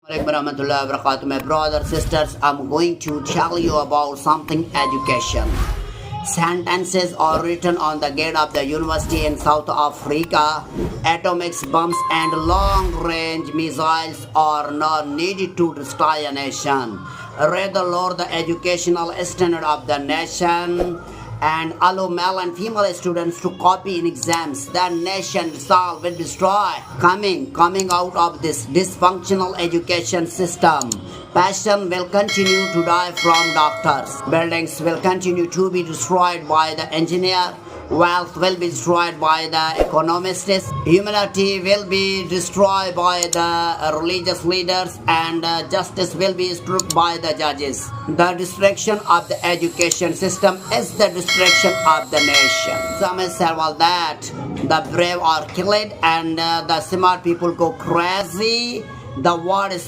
Alaikum warahmatullahi wabarakatuh. My brothers, sisters, I'm going to tell you about something education. Sentences are written on the gate of the university in South Africa. Atomic bombs and long-range missiles are not needed to destroy a nation. Rather lower the educational standard of the nation and allow male and female students to copy in exams. The nation will destroy. Coming out of this dysfunctional education system, passion will continue to die from doctors. Buildings will continue to be destroyed by the engineer. Wealth will be destroyed by the economists. Humanity will be destroyed by the religious leaders, and justice will be stripped by the judges. The destruction of the education system is the destruction of the nation. Some say, well, that the brave are killed and the smart people go crazy. The world is